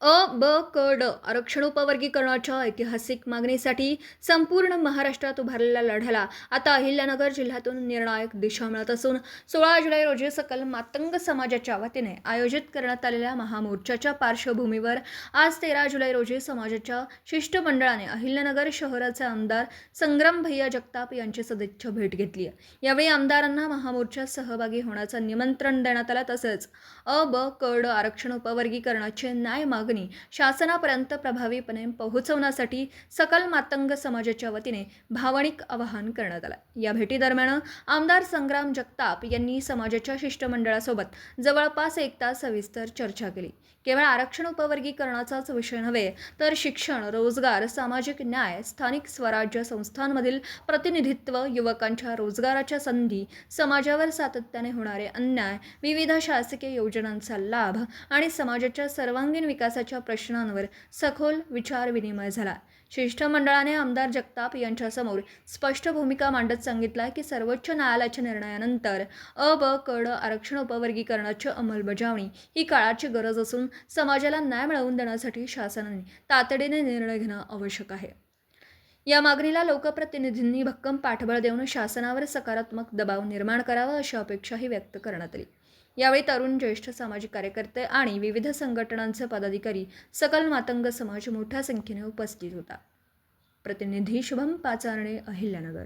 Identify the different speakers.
Speaker 1: ब, क, ड आरक्षण उपवर्गीकरणाच्या ऐतिहासिक मागणीसाठी संपूर्ण महाराष्ट्रात उभारलेल्या लढ्याला आता अहिल्यानगर जिल्ह्यातून निर्णायक दिशा मिळत असून 16 जुलै रोजी सकल मातंग समाजाच्या वतीने आयोजित करण्यात आलेल्या महामोर्चाच्या पार्श्वभूमीवर आज 13 जुलै रोजी समाजाच्या शिष्टमंडळाने अहिल्यानगर शहराचे आमदार संग्राम भैया जगताप यांची सदिच्छा भेट घेतली आहे। यावेळी आमदारांना महामोर्चात सहभागी होण्याचं निमंत्रण देण्यात आलं। तसेच ब, क, ड आरक्षण उपवर्गीकरणाचे न्याय मागणी शासनापर्यंत प्रभावीपणे पोहोचवण्यासाठी सकल मातंग समाजाच्या वतीने भावनिक आवाहन करण्यात आलं। या भेटीदरम्यान आमदार संग्राम जगताप यांनी समाजाच्या शिष्टमंडळासोबत जवळपास 1 तास सविस्तर चर्चा केली। केवळ आरक्षण उपवर्गीकरणाचाच विषय नव्हे तर शिक्षण, रोजगार, सामाजिक न्याय, स्थानिक स्वराज्य संस्थांमधील प्रतिनिधित्व, युवकांच्या रोजगाराच्या संधी, समाजावर सातत्याने होणारे अन्याय, विविध शासकीय योजनांचा लाभ आणि समाजाच्या सर्वांगीण विकासाच्या प्रश्नांवर सखोल विचारविनिमय झाला। शिष्टमंडळाने आमदार जगताप यांच्यासमोर स्पष्ट भूमिका मांडत सांगितलं की सर्वोच्च न्यायालयाच्या निर्णयानंतर ब, क, ड आरक्षण उपवर्गीकरणाची अंमलबजावणी ही काळाची गरज असून समाजाला न्याय मिळवून देण्यासाठी शासनाने तातडीने निर्णय घेणं आवश्यक आहे। या मागणीला लोकप्रतिनिधींनी भक्कम पाठबळ देऊन शासनावर सकारात्मक दबाव निर्माण करावा अशी अपेक्षाही व्यक्त करण्यात आली। यावेळी तरुण, ज्येष्ठ सामाजिक कार्यकर्ते आणि विविध संघटनांचे पदाधिकारी, सकल मातंग समाज मोठ्या संख्येने उपस्थित होता। प्रतिनिधी शुभम पाचारणे, अहिल्यानगर।